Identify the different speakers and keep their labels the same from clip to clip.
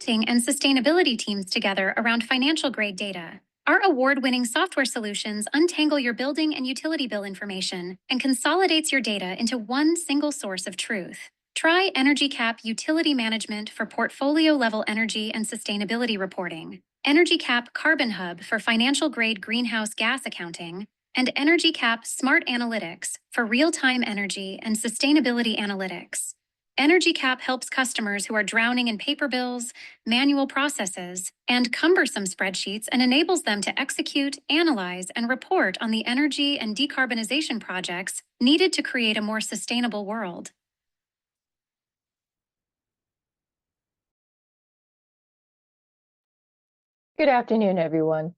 Speaker 1: accounting, and sustainability teams together around financial grade data. Our award-winning software solutions untangle your building and utility bill information and consolidates your data into one single source of truth. Try EnergyCap Utility Management for portfolio-level energy and sustainability reporting, EnergyCap Carbon Hub for financial-grade greenhouse gas accounting, and EnergyCap Smart Analytics for real-time energy and sustainability analytics. EnergyCap helps customers who are drowning in paper bills, manual processes, and cumbersome spreadsheets and enables them to execute, analyze, and report on the energy and decarbonization projects needed to create a more sustainable world.
Speaker 2: Good afternoon, everyone.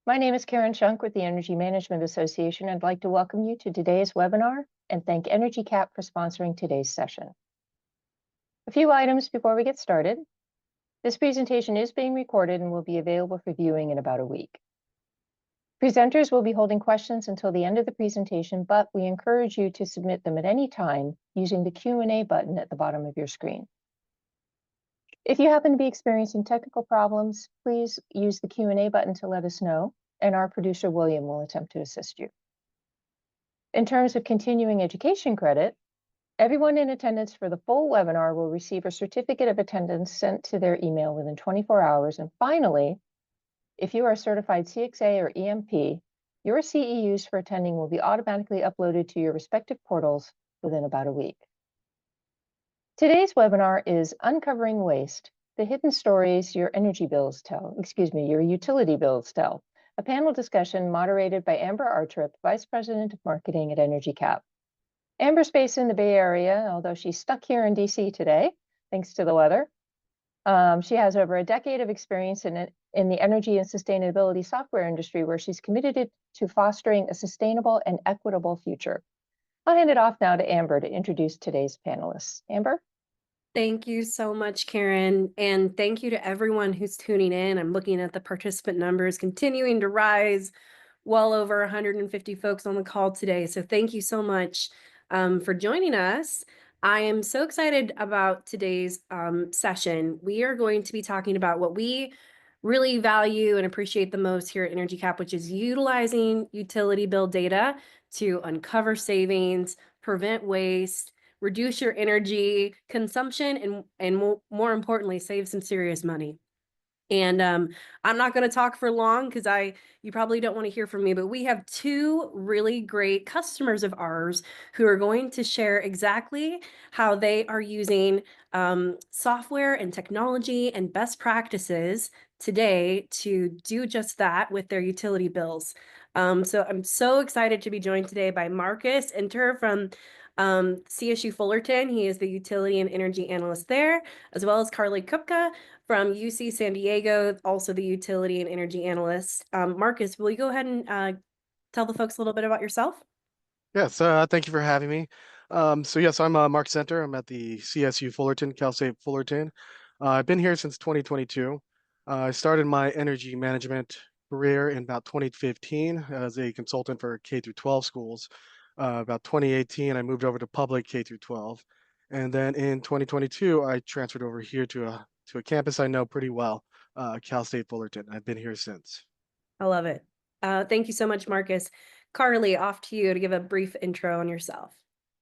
Speaker 2: My name is Karen Shunk with the Energy Management Association. I'd like to welcome you to today's webinar and thank EnergyCap for sponsoring today's session. A few items before we get started. This presentation is being recorded and will be available for viewing in about a week. Presenters will be holding questions until the end of the presentation, but we encourage you to submit them at any time using the Q&A button at the bottom of your screen. If you happen to be experiencing technical problems, please use the Q&A button to let us know, and our producer, William, will attempt to assist you. In terms of continuing education credit, everyone in attendance for the full webinar will receive a certificate of attendance sent to their email within 24 hours. And finally, if you are a certified CXA or EMP, your CEUs for attending will be automatically uploaded to your respective portals within about a week. Today's webinar is Uncovering Waste, the hidden stories your utility bills tell, a panel discussion moderated by Amber Artrip, Vice President of Marketing at EnergyCap. Amber's based in the Bay Area, although she's stuck here in DC today, thanks to the weather. She has over a decade of experience in the energy and sustainability software industry, where she's committed to fostering a sustainable and equitable future. I'll hand it off now to Amber to introduce today's panelists. Amber?
Speaker 3: Thank you so much, Karen. And thank you to everyone who's tuning in. I'm looking at the participant numbers continuing to rise, well over 150 folks on the call today. So thank you so much for joining us. I am so excited about today's session. We are going to be talking about what we really value and appreciate the most here at EnergyCap, which is utilizing utility bill data to uncover savings, prevent waste, reduce your energy consumption, and more importantly, save some serious money. And I'm not going to talk for long because you probably don't want to hear from me, but we have two really great customers of ours who are going to share exactly how they are using software and technology and best practices today to do just that with their utility bills. So I'm so excited to be joined today by Marcus Inter from CSU Fullerton. He is the utility and energy analyst there, as well as Carly Kupka from UC San Diego, also the utility and energy analyst. Marcus, will you go ahead and tell the folks a little bit about yourself?
Speaker 4: Yes, thank you for having me. So yes, I'm Mark Center. I'm at the CSU Fullerton, Cal State Fullerton. I've been here since 2022. I started my energy management career in about 2015 as a consultant for K through 12 schools. About 2018, I moved over to public K through 12. And then in 2022, I transferred over here to a campus I know pretty well, Cal State Fullerton. I've been here since.
Speaker 3: I love it. Thank you so much, Marcus. Carly, off to you to give a brief intro on yourself.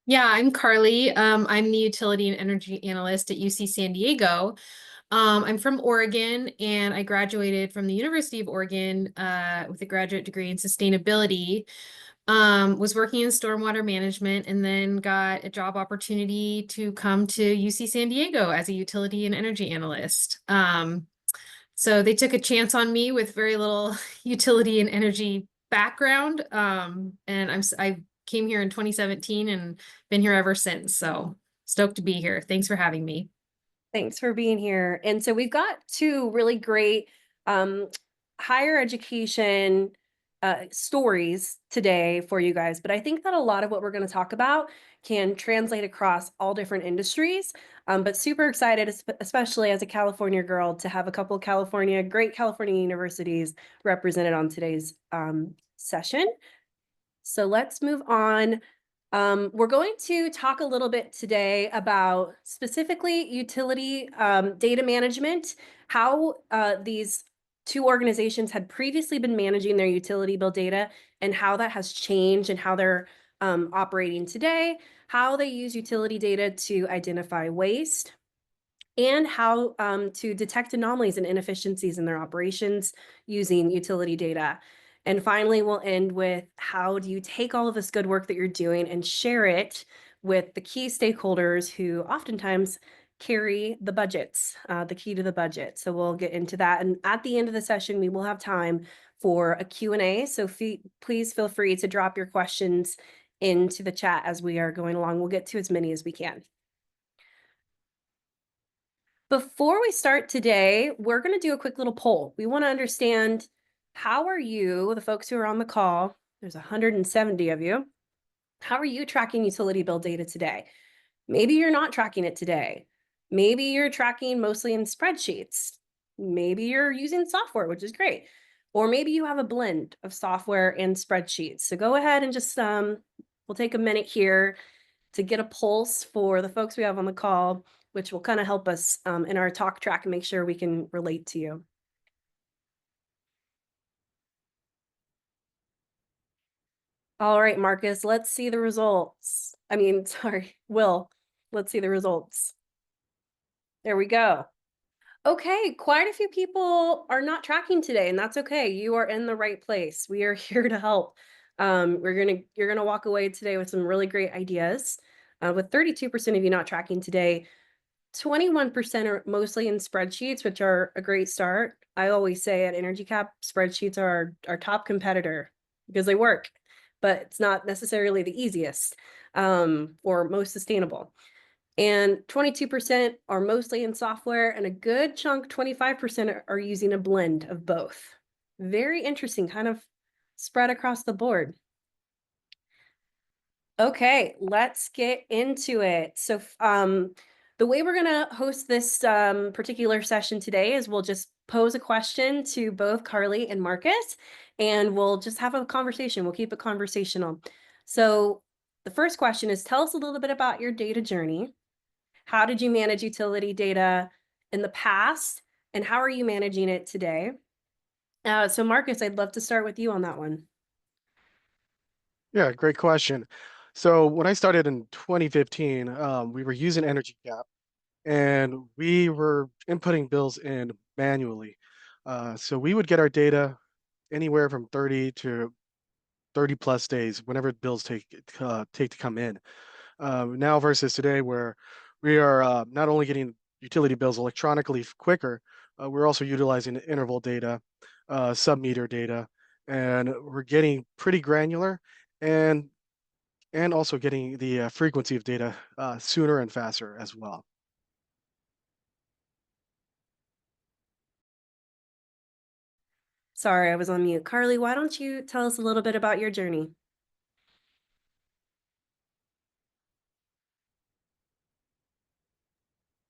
Speaker 5: Yeah, I'm Carly. I'm the utility and energy analyst at UC San Diego. I'm from Oregon, and I graduated from the University of Oregon with a graduate degree in sustainability. Was working in stormwater management, and then got a job opportunity to come to UC San Diego as a utility and energy analyst. So they took a chance on me with very little utility and energy background. And I came here in 2017 and been here ever since. So stoked to be here. Thanks for having me.
Speaker 3: Thanks for being here. And so we've got two really great higher education stories today for you guys, but I think that a lot of what we're going to talk about can translate across all different industries. But super excited, especially as a California girl, to have a couple of great California universities represented on today's session. So let's move on We're going to talk a little bit today about specifically utility data management, how these two organizations had previously been managing their utility bill data and how that has changed and how they're operating today, how they use utility data to identify waste, and how to detect anomalies and inefficiencies in their operations using utility data. And finally, we'll end with how do you take all of this good work that you're doing and share it with the key stakeholders who oftentimes carry the budgets, the key to the budget. So we'll get into that. And at the end of the session, we will have time for a Q&A. So please feel free to drop your questions into the chat as we are going along. We'll get to as many as we can. Before we start today, we're going to do a quick little poll. We want to understand, how are you, the folks who are on the call, there's 170 of you, how are you tracking utility bill data today? Maybe you're not tracking it today. Maybe you're tracking mostly in spreadsheets. Maybe you're using software, which is great. Or maybe you have a blend of software and spreadsheets. So go ahead and just, we'll take a minute here to get a pulse for the folks we have on the call, which will kind of help us in our talk track and make sure we can relate to you. All right, Marcus, let's see the results. Sorry, Will, let's see the results. There we go. Okay, quite a few people are not tracking today, and that's okay. You are in the right place. We are here to help. You're gonna walk away today with some really great ideas. With 32% of you not tracking today, 21% are mostly in spreadsheets, which are a great start. I always say at Energy Cap, spreadsheets are our top competitor because they work, but it's not necessarily the easiest or most sustainable. And 22% are mostly in software, and a good chunk, 25%, are using a blend of both. Very interesting, kind of spread across the board. Okay, let's get into it. So the way we're going to host this particular session today is we'll just pose a question to both Carly and Marcus, and we'll just have a conversation. We'll keep it conversational. So the first question is, tell us a little bit about your data journey. How did you manage utility data in the past, and how are you managing it today? So Marcus, I'd love to start with you on that one.
Speaker 4: Yeah, great question. So when I started in 2015, we were using Energy Cap, and we were inputting bills in manually. So we would get our data anywhere from 30 to 30 plus days whenever bills take to come in. Now versus today, where we are not only getting utility bills electronically quicker, we're also utilizing interval data, sub-meter data, and we're getting pretty granular and also getting the frequency of data sooner and faster as well.
Speaker 3: Sorry, I was on mute. Carly, why don't you tell us a little bit about your journey?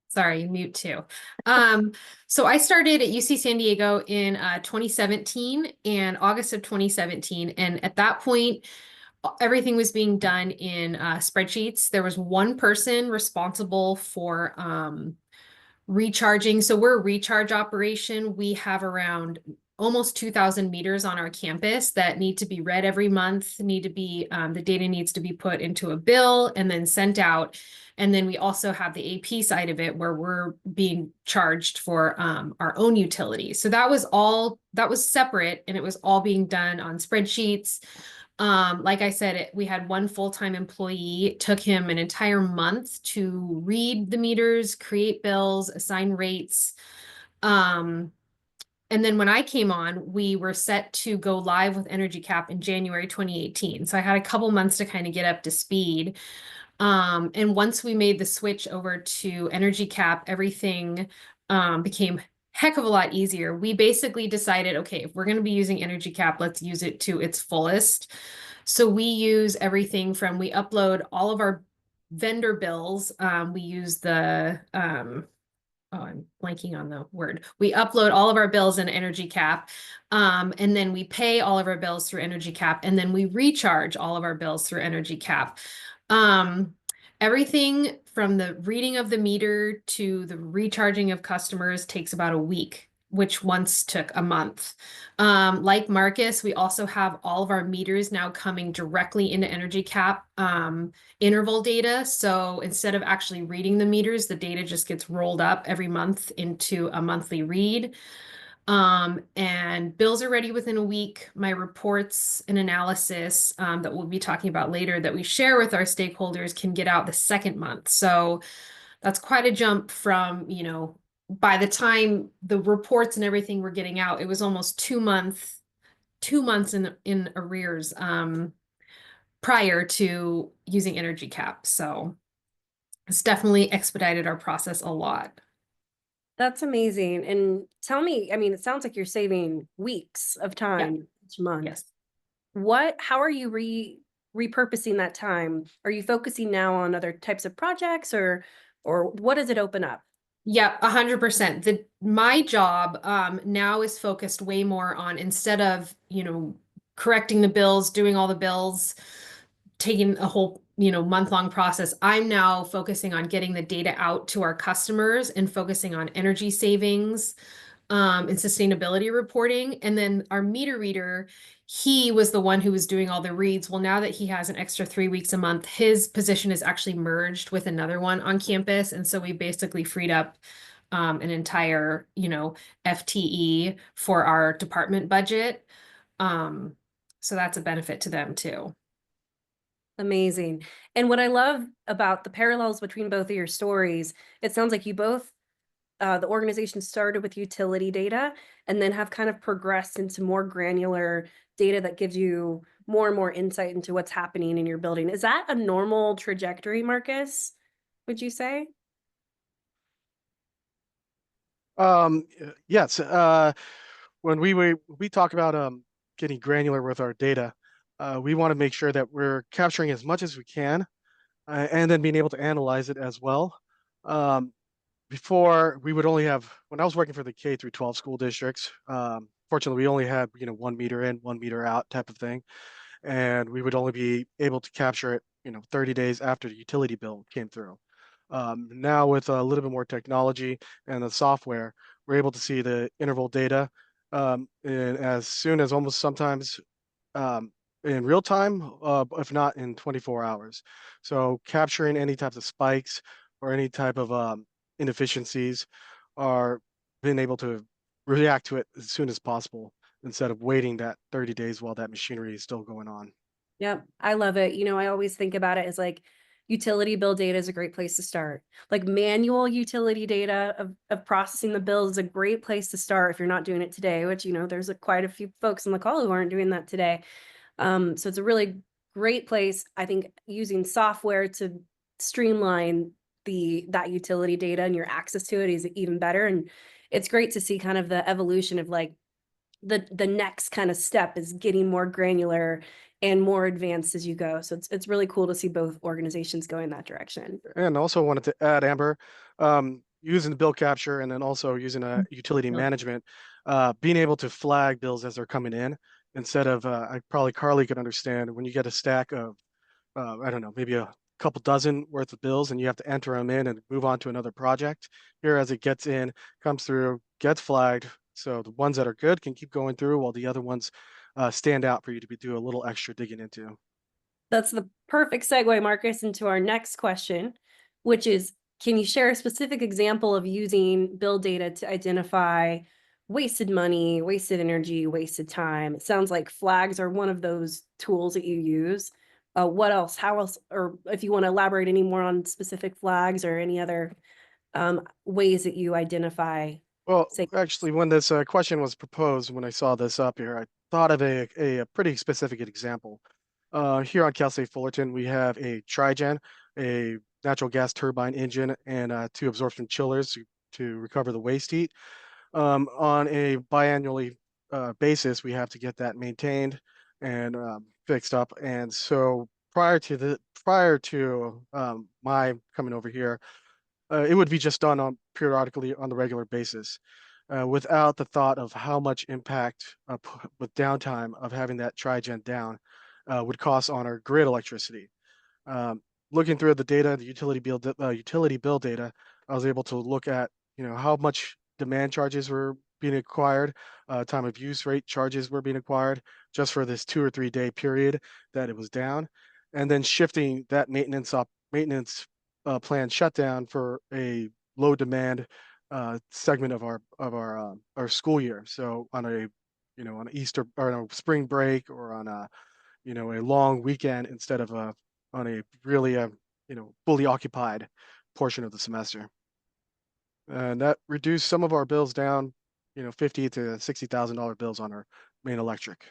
Speaker 5: Sorry, mute too. So I started at UC San Diego in 2017, and August of 2017. And at that point, everything was being done in spreadsheets. There was one person responsible for recharging. So we're a recharge operation. We have around almost 2,000 meters on our campus that need to be read every month, the data needs to be put into a bill and then sent out. And then we also have the AP side of it where we're being charged for our own utilities. So that was separate, and it was all being done on spreadsheets. Like I said, we had one full-time employee. It took him an entire month to read the meters, create bills, assign rates. And then when I came on, we were set to go live with Energy Cap in January 2018. So I had a couple months to kind of get up to speed. And once we made the switch over to Energy Cap, everything became heck of a lot easier. We basically decided, okay, if we're going to be using Energy Cap, let's use it to its fullest. So we use everything from, we upload all of our vendor bills. We use the, I'm blanking on the word. We upload all of our bills in Energy Cap, and then we pay all of our bills through Energy Cap, and then we recharge all of our bills through Energy Cap. Everything from the reading of the meter to the recharging of customers takes about a week, which once took a month. Like Marcus, we also have all of our meters now coming directly into Energy Cap interval data. So instead of actually reading the meters, the data just gets rolled up every month into a monthly read. And bills are ready within a week. My reports and analysis that we'll be talking about later that we share with our stakeholders can get out the second month. So that's quite a jump from, by the time the reports and everything were getting out, it was almost 2 months in arrears prior to using Energy Cap. So it's definitely expedited our process a lot.
Speaker 3: That's amazing. And tell me, I mean, it sounds like you're saving weeks of time each month.
Speaker 5: Yes.
Speaker 3: How are you repurposing that time? Are you focusing now on other types of projects or what does it open up?
Speaker 5: Yeah, 100%. My job now is focused way more on, instead of, correcting the bills, doing all the bills, taking a whole, month-long process. I'm now focusing on getting the data out to our customers and focusing on energy savings and sustainability reporting. And then our meter reader, he was the one who was doing all the reads. Well, now that he has an extra 3 weeks a month, his position is actually merged with another one on campus. And so we basically freed up an entire, FTE for our department budget. So that's a benefit to them too.
Speaker 3: Amazing. And what I love about the parallels between both of your stories, it sounds like you both, the organization started with utility data and then have kind of progressed into more granular data that gives you more and more insight into what's happening in your building. Is that a normal trajectory, Marcus, would you say?
Speaker 4: Yes. When we talk about getting granular with our data, we want to make sure that we're capturing as much as we can, and then being able to analyze it as well. Before we would only have, when I was working for the K through 12 school districts, fortunately we only had 1 meter in, 1 meter out type of thing, and we would only be able to capture it 30 days after the utility bill came through. Now with a little bit more technology and the software, we're able to see the interval data and as soon as almost sometimes um, in real time, if not in 24 hours. So capturing any types of spikes or any type of inefficiencies are being able to react to it as soon as possible instead of waiting that 30 days while that machinery is still going on.
Speaker 3: Yep, I love it. I always think about it as like utility bill data is a great place to start. Like manual utility data of processing the bills is a great place to start if you're not doing it today, which, there's quite a few folks on the call who aren't doing that today. So it's a really great place. I think using software to streamline that utility data and your access to it is even better. And it's great to see kind of the evolution of like the next kind of step is getting more granular and more advanced as you go. So it's really cool to see both organizations go in that direction.
Speaker 4: And also wanted to add, Amber, using the bill capture and then also using a utility management, being able to flag bills as they're coming in instead of, probably Carly could understand when you get a stack of, I don't know, maybe a couple dozen worth of bills and you have to enter them in and move on to another project. Here, as it gets in, comes through, gets flagged. So the ones that are good can keep going through while the other ones stand out for you to do a little extra digging into.
Speaker 3: That's the perfect segue, Marcus, into our next question, which is, can you share a specific example of using bill data to identify wasted money, wasted energy, wasted time? It sounds like flags are one of those tools that you use. What else? How else? Or if you want to elaborate any more on specific flags or any other ways that you identify.
Speaker 4: Well,
Speaker 3: Say,
Speaker 4: actually, when this question was proposed, when I saw this up here, I thought of a pretty specific example. Here on Cal State Fullerton, we have a Trigen, a natural gas turbine engine, and 2 absorption chillers to recover the waste heat. On a biannually basis, we have to get that maintained and fixed up. And so prior to my coming over here, it would be just done on periodically on the regular basis, without the thought of how much impact with downtime of having that Trigen down would cost on our grid electricity. Um, looking through the data, the utility bill data, I was able to look at, how much demand charges were being acquired, time of use rate charges were being acquired just for this 2 or 3 day period that it was down, and then shifting that maintenance plan shutdown for a low demand segment of our school year. So on on Easter or on a spring break or on a long weekend instead of on a really fully occupied portion of the semester. And that reduced some of our bills down, $50,000 to $60,000 bills on our main electric.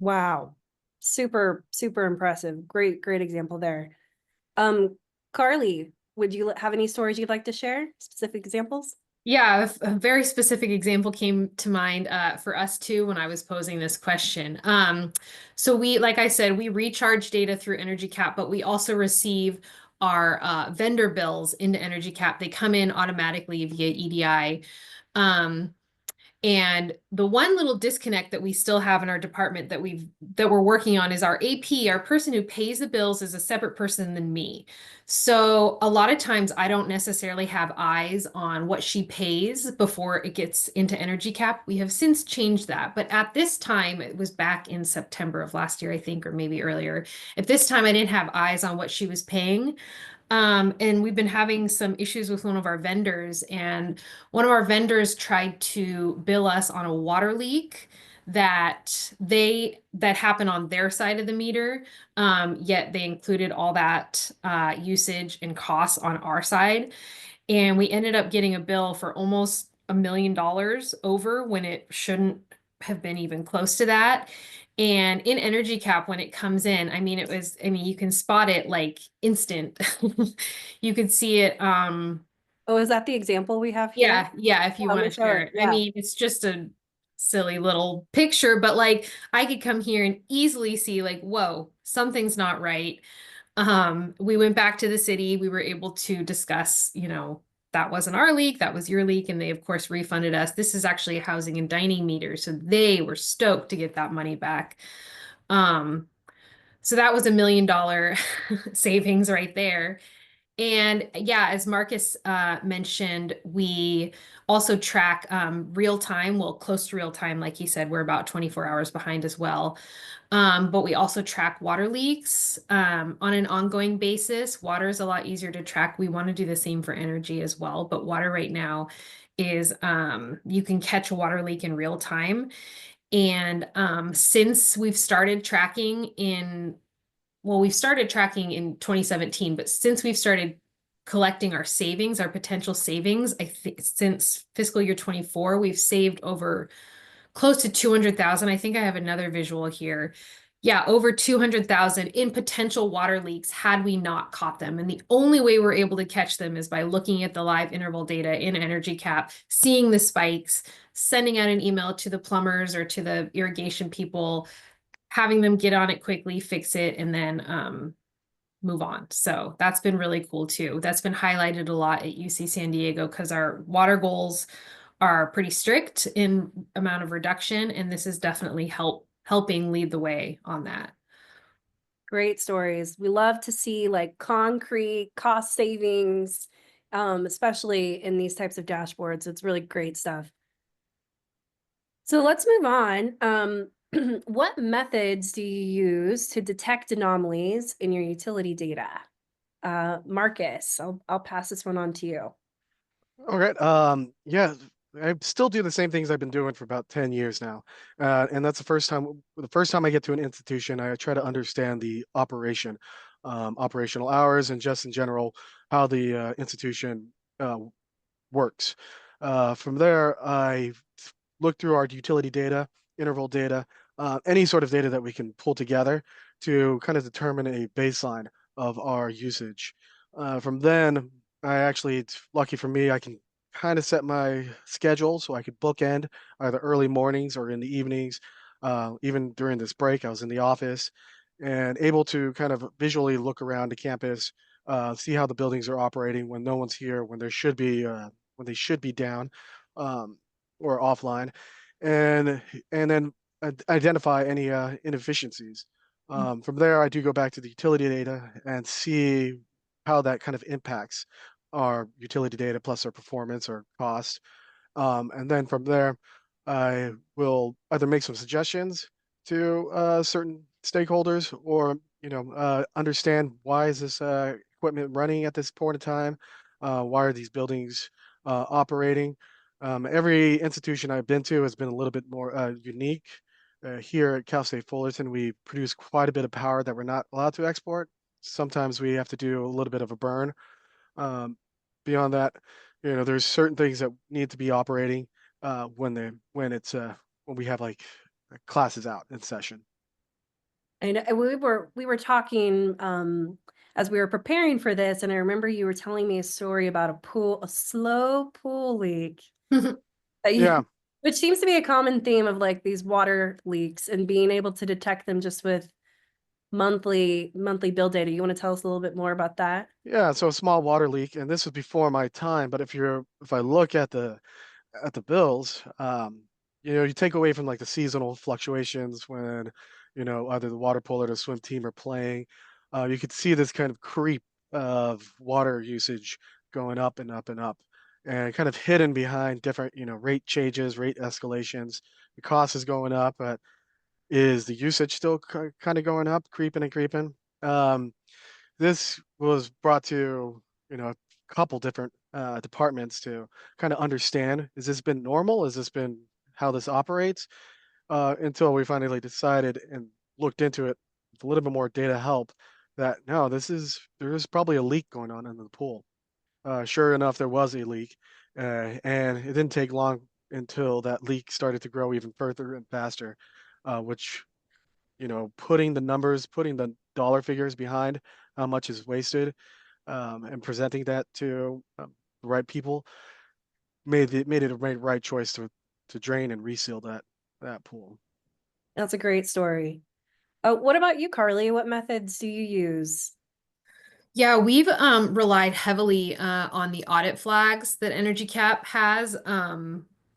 Speaker 3: Wow. Super, super impressive. Great, great example there. Carly, would you have any stories you'd like to share? Specific examples?
Speaker 5: Yeah, a very specific example came to mind for us too when I was posing this question. So we, like I said, we recharge data through Energy Cap, but we also receive our vendor bills into Energy Cap. They come in automatically via EDI. And the one little disconnect that we still have in our department that we're working on is our AP, our person who pays the bills, is a separate person than me. So a lot of times I don't necessarily have eyes on what she pays before it gets into Energy Cap. We have since changed that, but at this time, it was back in September of last year, I think, or maybe earlier. At this time, I didn't have eyes on what she was paying. And we've been having some issues with one of our vendors, and one of our vendors tried to bill us on a water leak that happened on their side of the meter. Yet they included all that usage and costs on our side. And we ended up getting a bill for almost $1 million over when it shouldn't have been even close to that. And in Energy Cap, when it comes in, you can spot it like instant. You could see it.
Speaker 3: Oh, is that the example we have here?
Speaker 5: Yeah, if you
Speaker 3: Yeah,
Speaker 5: want to
Speaker 3: let me show
Speaker 5: share
Speaker 3: it.
Speaker 5: it. I
Speaker 3: Yeah.
Speaker 5: mean, it's just a silly little picture, but like I could come here and easily see like, whoa, something's not right. We went back to the city. We were able to discuss, that wasn't our leak, that was your leak, and they of course refunded us. This is actually a housing and dining meter, so they were stoked to get that money back. So that was $1 million savings right there. And yeah, as Marcus mentioned, we also track real time, well, close to real time. Like he said, we're about 24 hours behind as well. But we also track water leaks on an ongoing basis. Water is a lot easier to track. We want to do the same for energy as well. But water right now is you can catch a water leak in real time. And since we've started tracking we started tracking in 2017, but since we've started collecting our savings, our potential savings, I think since fiscal year 24, we've saved over close to 200,000. I think I have another visual here. Yeah, over 200,000 in potential water leaks had we not caught them. And the only way we're able to catch them is by looking at the live interval data in Energy Cap, seeing the spikes, sending out an email to the plumbers or to the irrigation people, having them get on it quickly, fix it, and then move on. So that's been really cool too. That's been highlighted a lot at UC San Diego because our water goals are pretty strict in amount of reduction, and this is definitely helping lead the way on that.
Speaker 3: Great stories. We love to see like concrete cost savings, especially in these types of dashboards. It's really great stuff. So let's move on. What methods do you use to detect anomalies in your utility data? Marcus, I'll pass this one on to you.
Speaker 4: All right. Yeah, I still do the same things I've been doing for about 10 years now. And that's the first time I get to an institution, I try to understand the operational hours, and just in general, how the institution works. From there, I look through our utility data, interval data, any sort of data that we can pull together to kind of determine a baseline of our usage. From then, it's lucky for me, I can kind of set my schedule so I could bookend either early mornings or in the evenings. Even during this break, I was in the office and able to kind of visually look around the campus, see how the buildings are operating when no one's here, when they should be down, um, or offline, and then identify any inefficiencies. From there, I do go back to the utility data and see how that kind of impacts our utility data plus our performance or cost. And then from there, I will either make some suggestions to certain stakeholders, or understand why is this equipment running at this point in time? Why are these buildings operating? Every institution I've been to has been a little bit more unique. Here at Cal State Fullerton, we produce quite a bit of power that we're not allowed to export. Sometimes we have to do a little bit of a burn. Um, Beyond that, there's certain things that need to be operating when we have like classes out in session.
Speaker 3: And we were talking as we were preparing for this, and I remember you were telling me a story about a slow pool leak. That
Speaker 4: Yeah,
Speaker 3: which seems to be a common theme of like these water leaks and being able to detect them just with monthly bill data. You want to tell us a little bit more about that?
Speaker 4: yeah. So a small water leak, and this was before my time. But if I look at the bills, you take away from like the seasonal fluctuations when, either the water polo or the swim team are playing, you could see this kind of creep of water usage going up and up and up, and kind of hidden behind different, rate changes, rate escalations. The cost is going up, but is the usage still kind of going up, creeping and creeping? Um, this was brought to, a couple different departments to kind of understand, has this been normal? Has this been how this operates? Until we finally decided and looked into it with a little bit more data help, that no, there is probably a leak going on in the pool. Sure enough, there was a leak, and it didn't take long until that leak started to grow even further and faster, which, putting the dollar figures behind how much is wasted, and presenting that to the right people made it a right choice to drain and reseal that pool.
Speaker 3: That's a great story. What about you, Carly? What methods do you use?
Speaker 5: Yeah, we've relied heavily on the audit flags that Energy Cap has.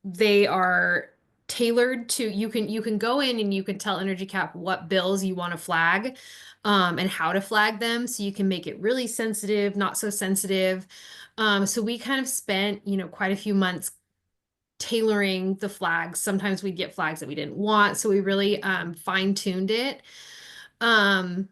Speaker 5: They are tailored to you can go in and you can tell Energy Cap what bills you want to flag, and how to flag them, so you can make it really sensitive, not so sensitive. So we kind of spent, quite a few months tailoring the flags. Sometimes we'd get flags that we didn't want, so we really fine-tuned it. Um,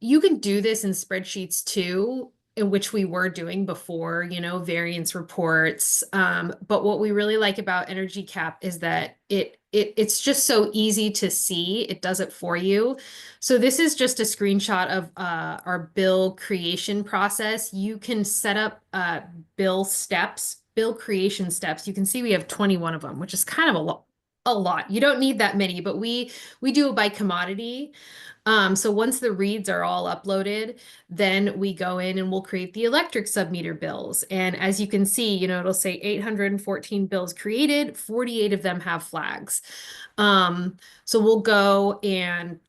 Speaker 5: you can do this in spreadsheets too, in which we were doing before, variance reports. But what we really like about Energy Cap is that it's just so easy to see. It does it for you. So this is just a screenshot of our bill creation process. You can set up bill creation steps. You can see we have 21 of them, which is kind of a lot. You don't need that many, but we do it by commodity. So once the reads are all uploaded, then we go in and we'll create the electric submeter bills. And as you can see, it'll say 814 bills created, 48 of them have flags. So we'll go and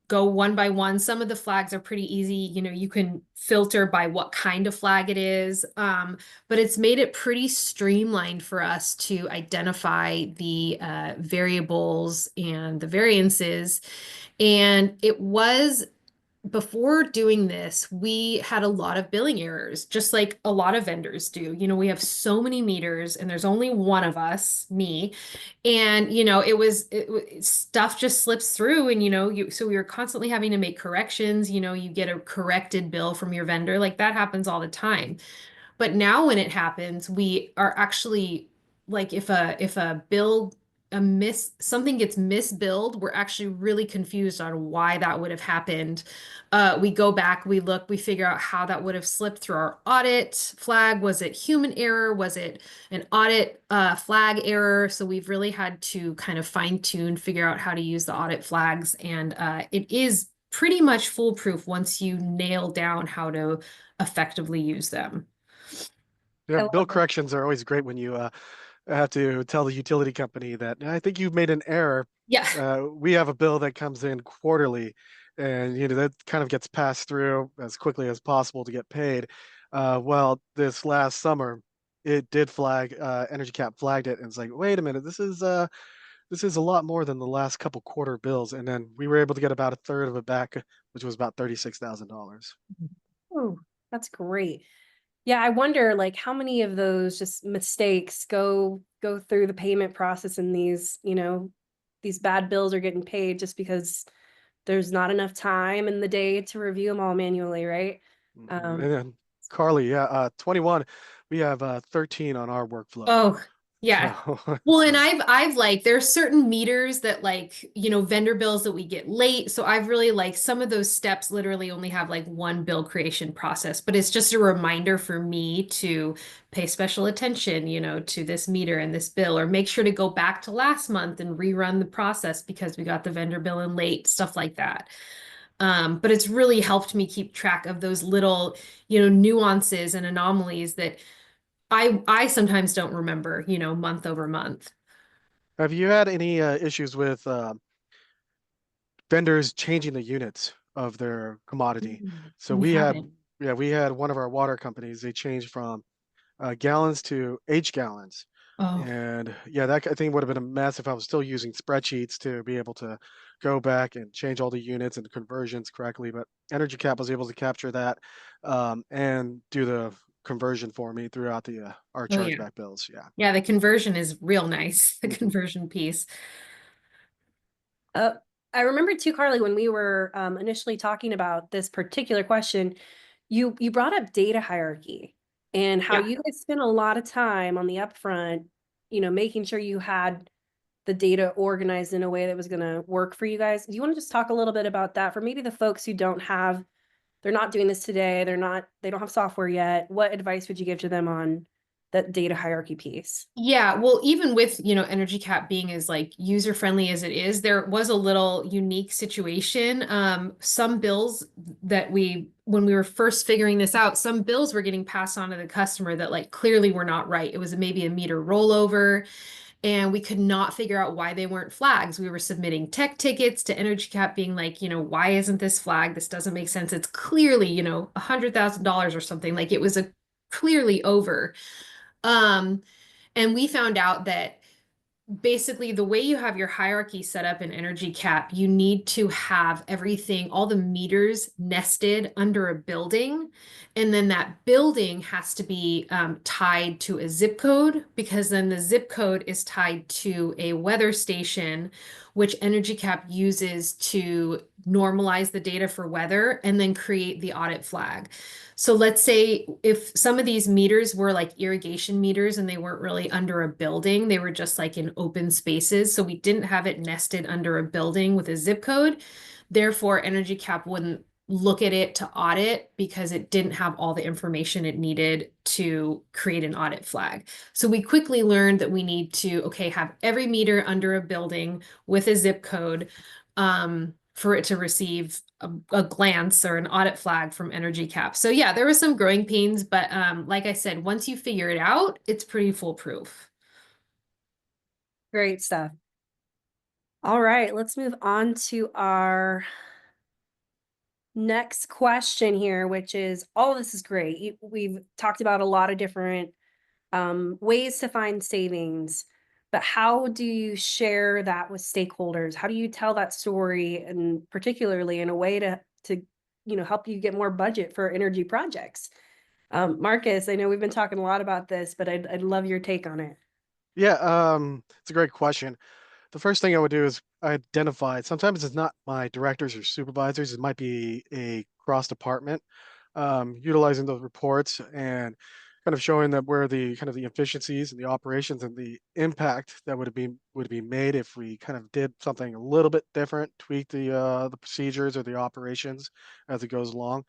Speaker 5: go one by one. Some of the flags are pretty easy. You can filter by what kind of flag it is. But it's made it pretty streamlined for us to identify the variables and the variances. And it was before doing this, we had a lot of billing errors, just like a lot of vendors do. We have so many meters and there's only one of us, me. And, stuff just slips through, and, so we were constantly having to make corrections. You get a corrected bill from your vendor. Like that happens all the time. But now when it happens, we are actually like, if a bill something gets misbilled, we're actually really confused on why that would have happened. We go back, we look, we figure out how that would have slipped through our audit flag. Was it human error? Was it an audit flag error? So we've really had to kind of fine tune, figure out how to use the audit flags, and it is pretty much foolproof once you nail down how to effectively use them.
Speaker 4: Yeah,
Speaker 3: I
Speaker 4: bill
Speaker 3: love it.
Speaker 4: corrections are always great when you have to tell the utility company that I think you've made an error.
Speaker 5: Yeah.
Speaker 4: We have a bill that comes in quarterly, and that kind of gets passed through as quickly as possible to get paid. Well, this last summer, it did flag. Energy Cap flagged it, and it's like, wait a minute, this is a lot more than the last couple quarter bills, and then we were able to get about a third of it back, which was about $36,000.
Speaker 3: Ooh, That's great. Yeah, I wonder like how many of those just mistakes go through the payment process, and these, these bad bills are getting paid just because there's not enough time in the day to review them all manually, right?
Speaker 4: And then Carly, yeah, 21, we have 13 on our workflow.
Speaker 5: Oh, yeah.
Speaker 4: So
Speaker 5: Well,
Speaker 4: it's
Speaker 5: and
Speaker 4: like,
Speaker 5: I've like there's certain meters that like, vendor bills that we get late. So I've really like some of those steps literally only have like one bill creation process, but it's just a reminder for me to pay special attention, to this meter and this bill, or make sure to go back to last month and rerun the process because we got the vendor bill in late, stuff like that. But it's really helped me keep track of those little, nuances and anomalies that I sometimes don't remember, month over month.
Speaker 4: have you had any issues with vendors changing the units of their commodity? So
Speaker 5: We haven't.
Speaker 4: we had one of our water companies, they changed from gallons to H gallons.
Speaker 5: Oh,
Speaker 4: And yeah, that I think would have been a mess if I was still using spreadsheets to be able to go back and change all the units and conversions correctly. But Energy Cap was able to capture that and do the conversion for me throughout the our
Speaker 5: oh yeah.
Speaker 4: chargeback bills. Yeah.
Speaker 5: Yeah, the conversion is real nice, the
Speaker 4: Mhm.
Speaker 5: conversion piece.
Speaker 3: Uh, I remember too, Carly, when we were initially talking about this particular question, you brought up data hierarchy and how
Speaker 5: Yeah.
Speaker 3: you guys spent a lot of time on the upfront, making sure you had the data organized in a way that was going to work for you guys. Do you want to just talk a little bit about that for maybe the folks who they're not doing this today, they don't have software yet? What advice would you give to them on that data hierarchy piece?
Speaker 5: Yeah, well, even with, Energy Cap being as like user friendly as it is, there was a little unique situation. Some bills that when we were first figuring this out, some bills were getting passed on to the customer that like clearly were not right. It was maybe a meter rollover, and we could not figure out why they weren't flags. We were submitting tech tickets to Energy Cap being like, why isn't this flagged? This doesn't make sense. It's clearly, $100,000 or something. Like it was a clearly over. Um, and we found out that basically the way you have your hierarchy set up in Energy Cap, you need to have everything, all the meters nested under a building. And then that building has to be tied to a zip code, because then the zip code is tied to a weather station, which Energy Cap uses to normalize the data for weather and then create the audit flag. So let's say if some of these meters were like irrigation meters and they weren't really under a building, they were just like in open spaces. So we didn't have it nested under a building with a zip code. Therefore, Energy Cap wouldn't look at it to audit because it didn't have all the information it needed to create an audit flag. So we quickly learned that we need to, okay, have every meter under a building with a zip code. For it to receive a glance or an audit flag from Energy Cap. So yeah, there were some growing pains, but like I said, once you figure it out, it's pretty foolproof.
Speaker 3: Great stuff. All right, let's move on to our next question here, which is all this is great. We've talked about a lot of different ways to find savings, but how do you share that with stakeholders? How do you tell that story, and particularly in a way to help you get more budget for energy projects? Marcus, I know we've been talking a lot about this, but I'd love your take on it.
Speaker 4: Yeah, it's a great question. The first thing I would do is identify, sometimes it's not my directors or supervisors, it might be a cross department, utilizing those reports and kind of showing that where the kind of the efficiencies and the operations and the impact that would be made if we kind of did something a little bit different, tweak the procedures or the operations as it goes along.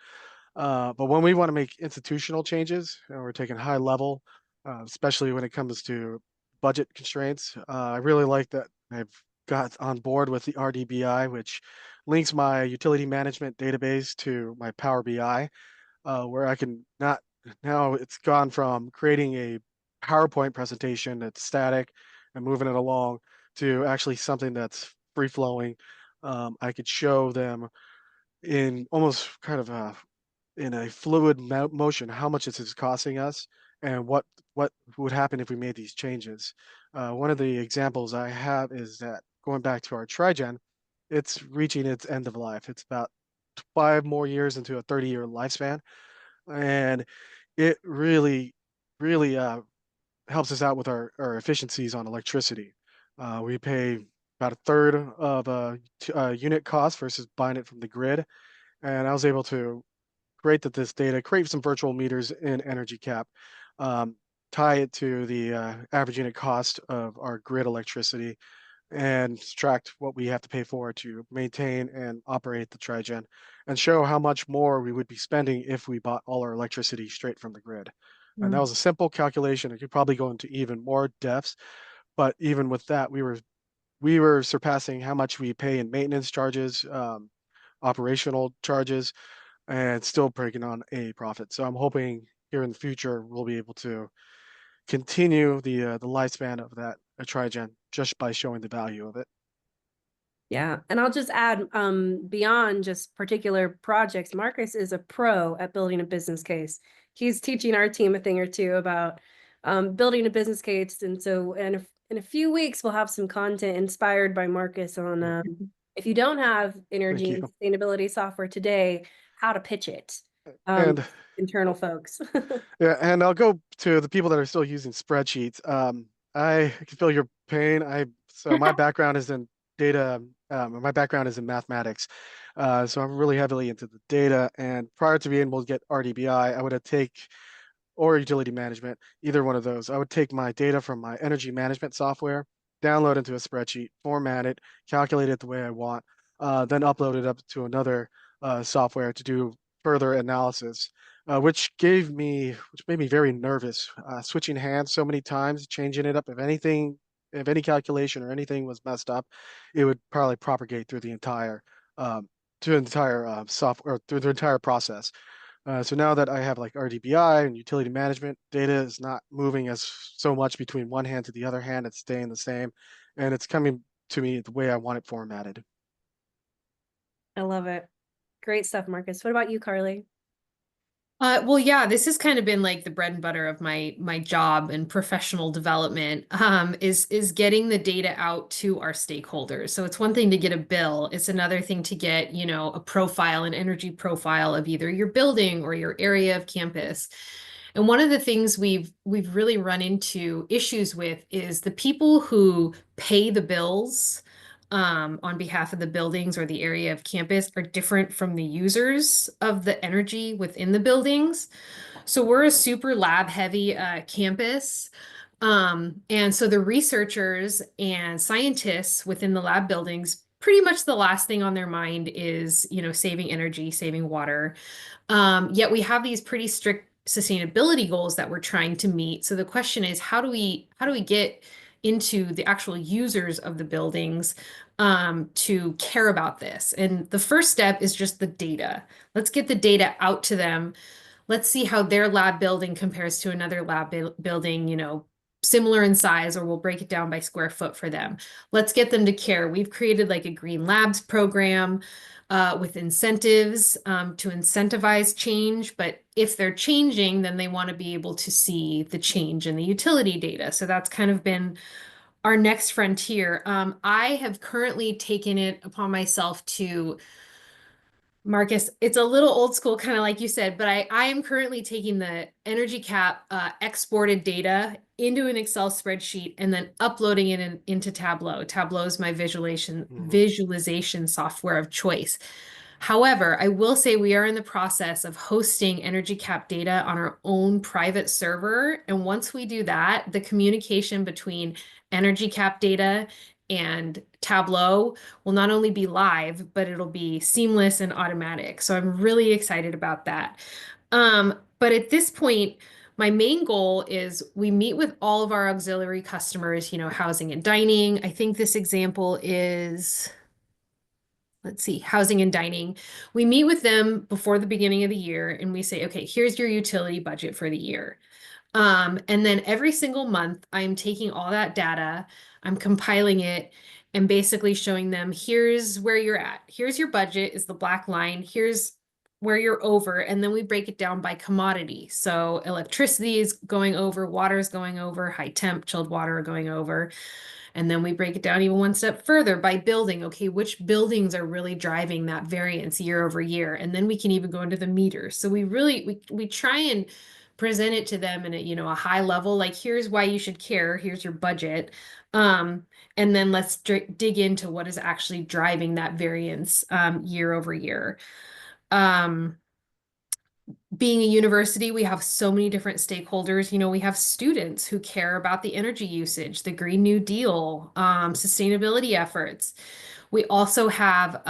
Speaker 4: But when we want to make institutional changes, and we're taking high level, especially when it comes to budget constraints, I really like that I've got on board with the RDBI, which links my utility management database to my Power BI, where I can not now it's gone from creating a PowerPoint presentation that's static and moving it along to actually something that's free flowing. I could show them in almost kind of in a fluid motion how much this is costing us and what would happen if we made these changes. One of the examples I have is that going back to our trigen, it's reaching its end of life. It's about 5 more years into a 30-year lifespan. and it really helps us out with our efficiencies on electricity. We pay about a third of a unit cost versus buying it from the grid, and I was able to this data, create some virtual meters in Energy Cap, um, tie it to the average unit cost of our grid electricity, and subtract what we have to pay for to maintain and operate the trigen, and show how much more we would be spending if we bought all our electricity straight from the grid. And that was a simple calculation. It could probably go into even more depths, but even with that, we were surpassing how much we pay in maintenance charges, operational charges, and still breaking on a profit. So I'm hoping here in the future we'll be able to continue the lifespan of that trigen just by showing the value of it.
Speaker 3: Yeah, and I'll just add, beyond just particular projects, Marcus is a pro at building a business case. He's teaching our team a thing or two about building a business case, and so in a few weeks we'll have some content inspired by Marcus on if you don't have
Speaker 4: Thank
Speaker 3: energy
Speaker 4: you.
Speaker 3: and sustainability software today, how to pitch it.
Speaker 4: And
Speaker 3: Internal folks.
Speaker 4: yeah, and I'll go to the people that are still using spreadsheets. I can feel your pain. So my background is in data. My background is in mathematics. So I'm really heavily into the data. And prior to being able to get RDBI, I would have take or utility management, either one of those. I would take my data from my energy management software, download into a spreadsheet, format it, calculate it the way I want, then upload it up to another software to do further analysis, which made me very nervous. Switching hands so many times, changing it up. If any calculation or anything was messed up, it would probably propagate um, through the entire software, through the entire process. So now that I have like RDBI and utility management, data is not moving as so much between one hand to the other hand. It's staying the same, and it's coming to me the way I want it formatted.
Speaker 3: I love it. Great stuff, Marcus. What about you, Carly?
Speaker 5: Well, yeah, this has kind of been like the bread and butter of my job and professional development, is getting the data out to our stakeholders. So it's one thing to get a bill, it's another thing to get, a profile, an energy profile of either your building or your area of campus. And one of the things we've really run into issues with is the people who pay the bills on behalf of the buildings or the area of campus are different from the users of the energy within the buildings. So we're a super lab heavy campus. And so the researchers and scientists within the lab buildings, pretty much the last thing on their mind is, saving energy, saving water. Yet we have these pretty strict sustainability goals that we're trying to meet. So the question is, how do we get into the actual users of the buildings to care about this? And the first step is just the data. Let's get the data out to them. Let's see how their lab building compares to another building, similar in size, or we'll break it down by square foot for them. Let's get them to care. We've created like a green labs program with incentives to incentivize change. But if they're changing, then they want to be able to see the change in the utility data. So that's kind of been our next frontier. I have currently taken it upon myself to, Marcus, it's a little old school, kind of like you said, but I am currently taking the Energy Cap exported data into an Excel spreadsheet and then uploading it into Tableau. Tableau is my visualization software of choice. However, I will say we are in the process of hosting Energy Cap data on our own private server. And once we do that, the communication between Energy Cap data and Tableau will not only be live, but it'll be seamless and automatic. So I'm really excited about that. But at this point, my main goal is we meet with all of our auxiliary customers, housing and dining. I think this example is, let's see, housing and dining. We meet with them before the beginning of the year and we say, okay, here's your utility budget for the year. And then every single month, I'm taking all that data, I'm compiling it, and basically showing them, here's where you're at. Here's your budget is the black line. Here's where you're over, and then we break it down by commodity. So electricity is going over, water is going over, high temp chilled water are going over. And then we break it down even one step further by building. Okay, which buildings are really driving that variance year over year? And then we can even go into the meters. So we try and present it to them in a high level, like here's why you should care, here's your budget. And then let's dig into what is actually driving that variance year over year. Being a university, we have so many different stakeholders. We have students who care about the energy usage, the Green New Deal, sustainability efforts. We also have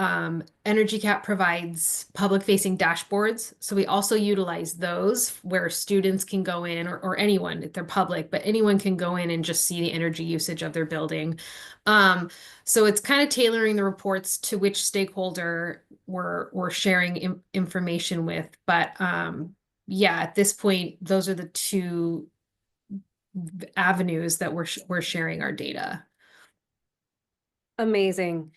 Speaker 5: Energy Cap provides public-facing dashboards. So we also utilize those where students can go in, or anyone, if they're public, but anyone can go in and just see the energy usage of their building. So it's kind of tailoring the reports to which stakeholder we're sharing information with. But yeah, at this point, those are the two avenues that we're sharing our data.
Speaker 3: Amazing.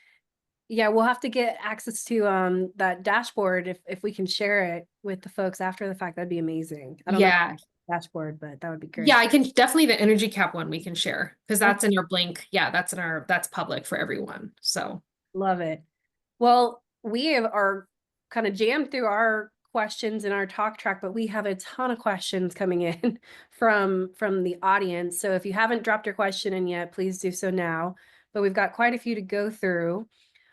Speaker 3: Yeah, we'll have to get access to that dashboard if we can share it with the folks after the fact. That'd be amazing. I don't know
Speaker 5: Yeah.
Speaker 3: dashboard, but that would be great.
Speaker 5: Yeah, I can definitely the Energy Cap one we can share because that's in our Blink. Yeah, that's public for everyone. So
Speaker 3: Love it. Well, are kind of jammed through our questions in our talk track, but we have a ton of questions coming in from the audience. So if you haven't dropped your question in yet, please do so now. But we've got quite a few to go through.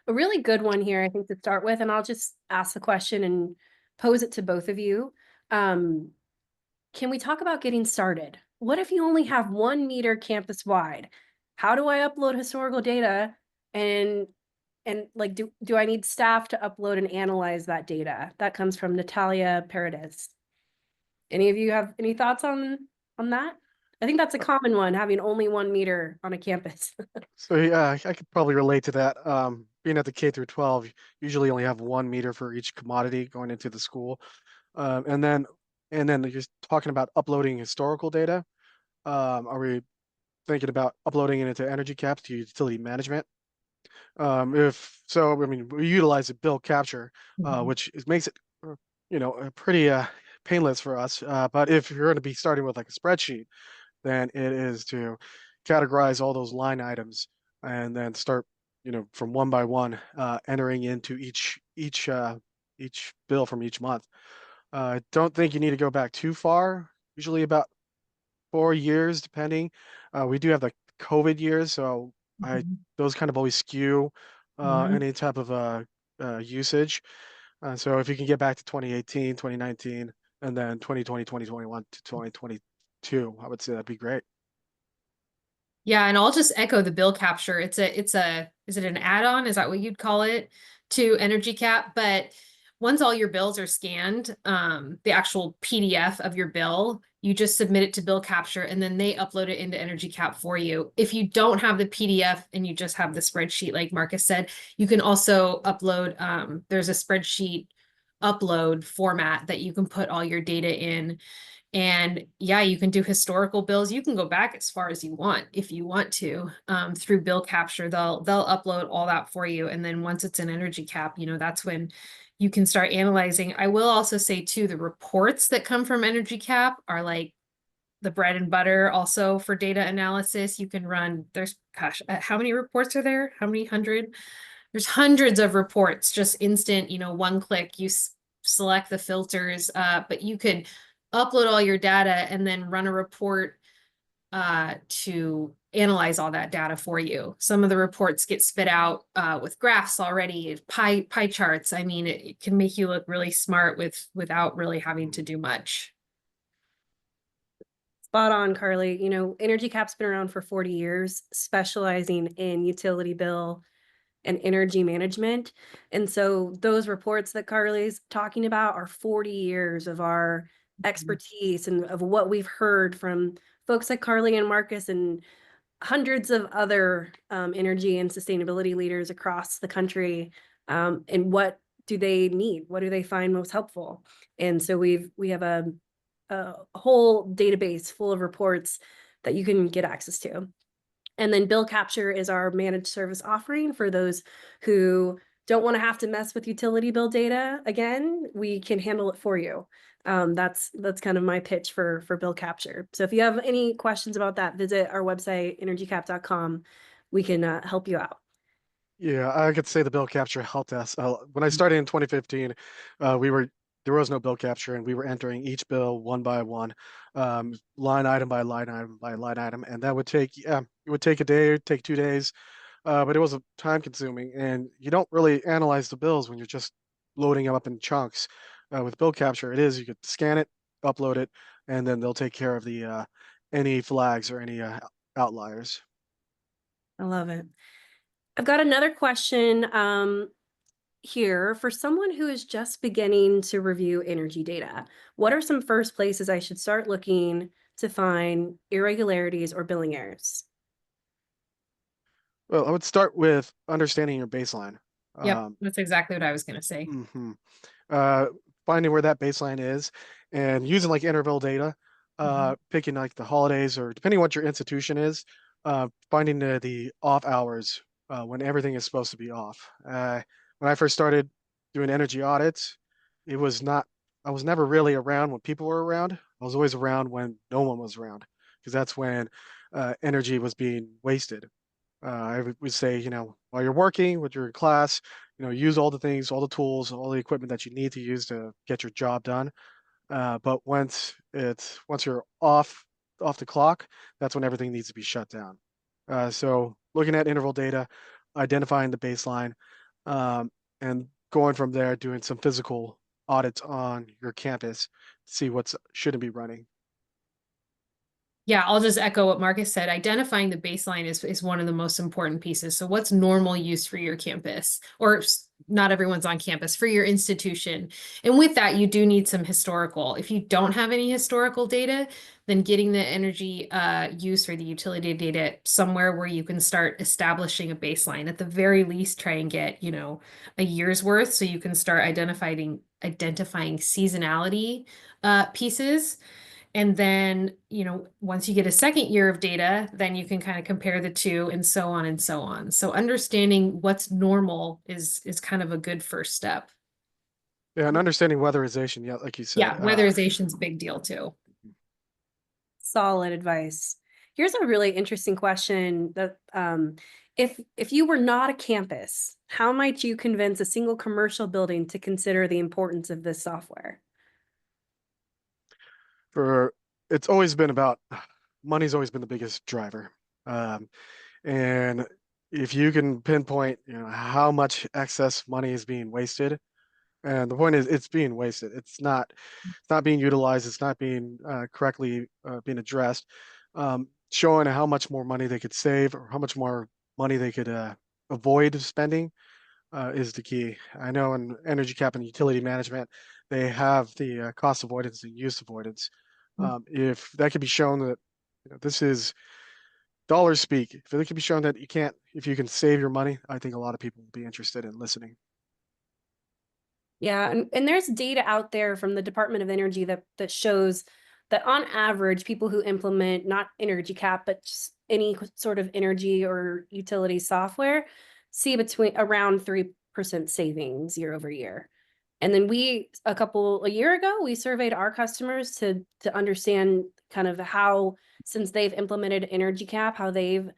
Speaker 3: A really good one here, I think, to start with, and I'll just ask the question and pose it to both of you. Can we talk about getting started? What if you only have 1 meter campus wide? How do I upload historical data? And like, do I need staff to upload and analyze that data? That comes from Natalia Paredes. Any of you have any thoughts on that? I think that's a common one, having only 1 meter on a campus.
Speaker 4: So yeah, I could probably relate to that. Being at the K through 12, usually only have 1 meter for each commodity going into the school. And then you're talking about uploading historical data. Are we thinking about uploading it into Energy Caps to utility management? If so, I mean, we utilize a bill capture, which makes it, pretty painless for us. But if you're going to be starting with like a spreadsheet, then it is to categorize all those line items and then start, from one by one, entering into each bill from each month. I don't think you need to go back too far. Usually about 4 years, depending. We do have the COVID years, so those kind of always skew any type of usage. So if you can get back to 2018, 2019, and then 2020, 2021 to 2022, I would say that'd be great.
Speaker 5: yeah, and I'll just echo the bill capture. Is it an add-on? Is that what you'd call it to Energy Cap? But once all your bills are scanned, the actual PDF of your bill, you just submit it to bill capture and then they upload it into Energy Cap for you. If you don't have the PDF and you just have the spreadsheet, like Marcus said, you can also upload, there's a spreadsheet upload format that you can put all your data in. And yeah, you can do historical bills. You can go back as far as you want if you want to through bill capture. They'll upload all that for you. And then once it's in Energy Cap, that's when you can start analyzing. I will also say too, the reports that come from Energy Cap are like the bread and butter also for data analysis. You can run, how many reports are there? How many hundred? There's hundreds of reports, just instant, one click, you select the filters, but you could upload all your data and then run a report to analyze all that data for you. Some of the reports get spit out with graphs already, pie charts. I mean, it can make you look really smart without really having to do much.
Speaker 3: Spot on, Carly. Energy Cap's been around for 40 years, specializing in utility bill and energy management. And so those reports that Carly's talking about are 40 years of our expertise and of what we've heard from folks like Carly and Marcus and hundreds of other energy and sustainability leaders across the country. And what do they need? What do they find most helpful? And so we have a whole database full of reports that you can get access to. And then bill capture is our managed service offering for those who don't want to have to mess with utility bill data again, we can handle it for you. That's kind of my pitch for bill capture. So if you have any questions about that, visit our website, energycap.com. We can help you out.
Speaker 4: Yeah, I could say the bill capture helped us. When I started in 2015, there was no bill capture, and we were entering each bill one by one, line item by line item by line item, and that would take it would take a day, take 2 days, but it was time consuming, and you don't really analyze the bills when you're just loading them up in chunks. With bill capture, you could scan it, upload it, and then they'll take care of the any flags or any outliers.
Speaker 3: I love it. I've got another question here. For someone who is just beginning to review energy data, what are some first places I should start looking to find irregularities or billing errors?
Speaker 4: Well, I would start with understanding your baseline.
Speaker 5: Yep, that's exactly what I was going to say.
Speaker 4: Mhm. Uh, Finding where that baseline is and using like interval data, picking like the holidays or depending what your institution is, finding the off hours when everything is supposed to be off. When I first started doing energy audits, it was not, I was never really around when people were around. I was always around when no one was around because that's when energy was being wasted. I would say, while you're working, with your class, use all the things, all the tools, all the equipment that you need to use to get your job done. But once you're off the clock, that's when everything needs to be shut down. So looking at interval data, identifying the baseline, um, and going from there, doing some physical audits on your campus to see what's shouldn't be running.
Speaker 5: Yeah, I'll just echo what Marcus said. Identifying the baseline is one of the most important pieces. So what's normal use for your campus? Or not everyone's on campus, for your institution. And with that, you do need some historical. If you don't have any historical data, then getting the energy use or the utility data somewhere where you can start establishing a baseline. At the very least, try and get, a year's worth so you can start identifying seasonality pieces. And then, once you get a second year of data, then you can kind of compare the two and so on and so on. So understanding what's normal is kind of a good first step.
Speaker 4: Yeah, and understanding weatherization, yeah, like you said.
Speaker 5: Yeah, weatherization's a big deal too.
Speaker 3: Solid advice. Here's a really interesting question that if you were not a campus, how might you convince a single commercial building to consider the importance of this software?
Speaker 4: For it's always been about money's always been the biggest driver. Um, and if you can pinpoint, how much excess money is being wasted, and the point is it's being wasted. It's not being utilized. It's not being correctly being addressed. Showing how much more money they could save or how much more money they could avoid spending is the key. I know in energy cap and utility management, they have the cost avoidance and use avoidance. If that could be shown that this is dollars speak, if it can be shown that if you can save your money, I think a lot of people will be interested in listening.
Speaker 3: Yeah, and there's data out there from the Department of Energy that shows that on average, people who implement not energy cap, but just any sort of energy or utility software see between around 3% savings year over year. And then a year ago, we surveyed our customers to understand kind of how, since they've implemented energy cap, how they've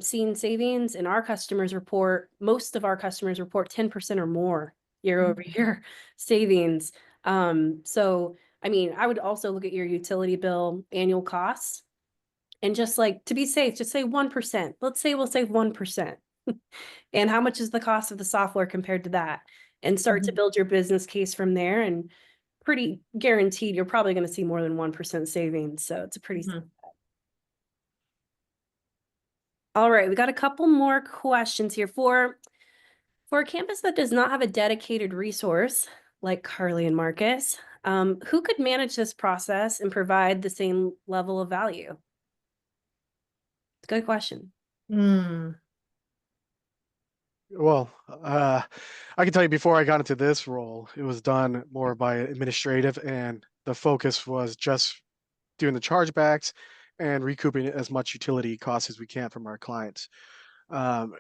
Speaker 3: seen savings. And most of our customers report 10% or more year over year savings. So, I mean, I would also look at your utility bill annual costs and just like to be safe, just say 1%. Let's say we'll save 1%. And how much is the cost of the software compared to that? And start to build your business case from there. And pretty guaranteed, you're probably going to see more than 1% savings. So it's a pretty. All right, we got a couple more questions here. For a campus that does not have a dedicated resource like Carly and Marcus, who could manage this process and provide the same level of value? It's a good question.
Speaker 4: Well, I can tell you before I got into this role, it was done more by administrative, and the focus was just doing the chargebacks and recouping as much utility costs as we can from our clients. And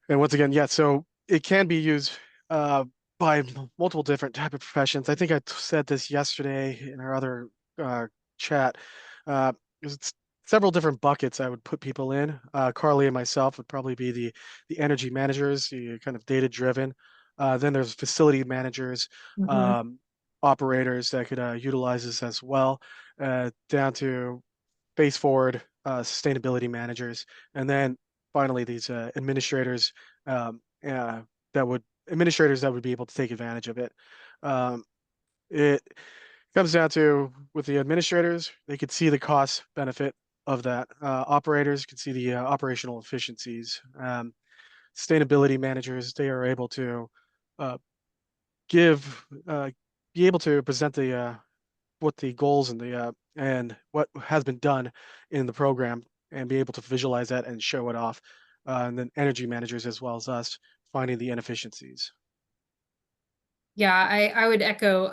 Speaker 4: once again, yeah, so it can be used by multiple different type of professions. I think I said this yesterday in our other chat. It's several different buckets I would put people in. Carly and myself would probably be the energy managers, the kind of data driven. Then there's facility managers,
Speaker 5: Mhm.
Speaker 4: operators that could utilize this as well, down to face forward sustainability managers, and then finally these um, uh, administrators that would be able to take advantage of it. It comes down to with the administrators, they could see the cost benefit of that. Operators can see the operational efficiencies. Sustainability managers, they are able to uh, give be able to present the what the goals and what has been done in the program and be able to visualize that and show it off. And then energy managers as well as us finding the inefficiencies.
Speaker 5: Yeah, I would echo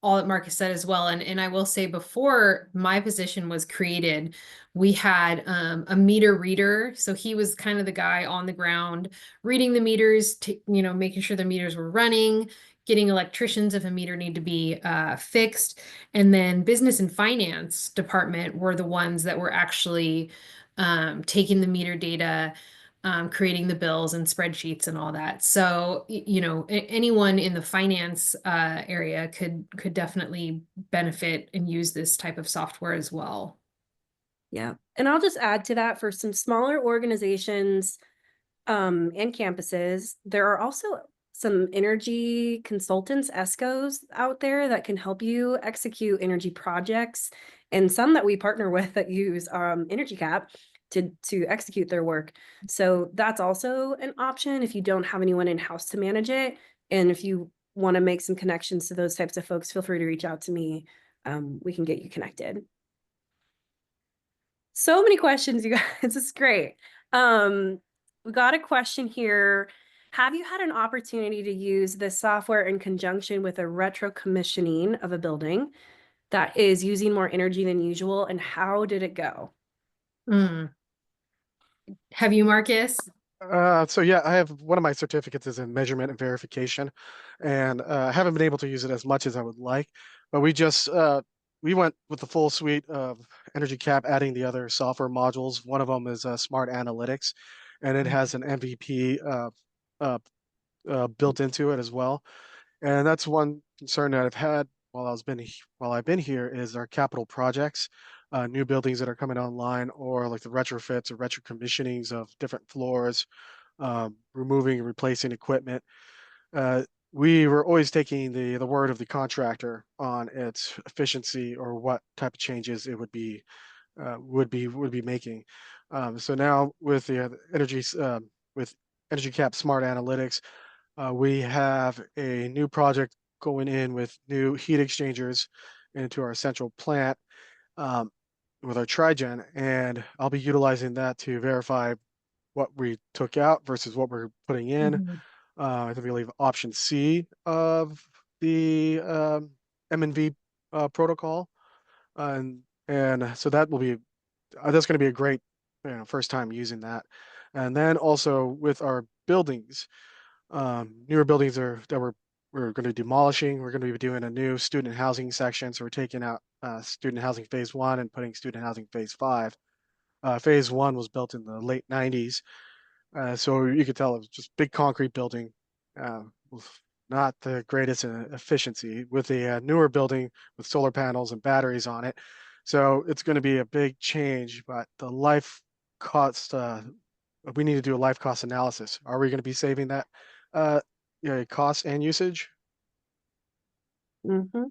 Speaker 5: all that Marcus said as well. And I will say before my position was created, we had a meter reader. So he was kind of the guy on the ground reading the meters, making sure the meters were running, getting electricians if a meter need to be fixed. And then business and finance department were the ones that were actually taking the meter data, creating the bills and spreadsheets and all that. So, anyone in the finance area could definitely benefit and use this type of software as well.
Speaker 3: Yeah. And I'll just add to that for some smaller organizations and campuses, there are also some energy consultants, ESCOs out there that can help you execute energy projects, and some that we partner with that use Energy Cap to execute their work. So that's also an option if you don't have anyone in-house to manage it. And if you want to make some connections to those types of folks, feel free to reach out to me. We can get you connected. So many questions, you guys. This is great. We got a question here. Have you had an opportunity to use this software in conjunction with a retro commissioning of a building that is using more energy than usual, and how did it go?
Speaker 5: Have you, Marcus?
Speaker 4: So yeah, I have one of my certificates is in measurement and verification, and I haven't been able to use it as much as I would like. But we went with the full suite of Energy Cap, adding the other software modules. One of them is Smart Analytics, and it has an MVP uh, built into it as well. And that's one concern that I've had while I've been here is our capital projects, new buildings that are coming online, or like the retrofits or retro commissionings of different floors, removing and replacing equipment. Uh, we were always taking the word of the contractor on its efficiency or what type of changes it would be making. So now with the with Energy Cap Smart Analytics, we have a new project going in with new heat exchangers into our central plant, um, with our trigen, and I'll be utilizing that to verify what we took out versus what we're putting in.
Speaker 5: Mhm.
Speaker 4: I believe option C of the M&V protocol, and so that will be that's going to be a great first time using that. And then also with our buildings, newer buildings that we're going to be demolishing. We're going to be doing a new student housing section. So we're taking out student housing phase 1 and putting student housing phase 5. Phase 1 was built in the late 90s. So you could tell it was just big concrete building, with not the greatest efficiency, with a newer building with solar panels and batteries on it. So it's going to be a big change, but the life cost, we need to do a life cost analysis. Are we going to be saving that cost and usage?
Speaker 3: Mm-hmm.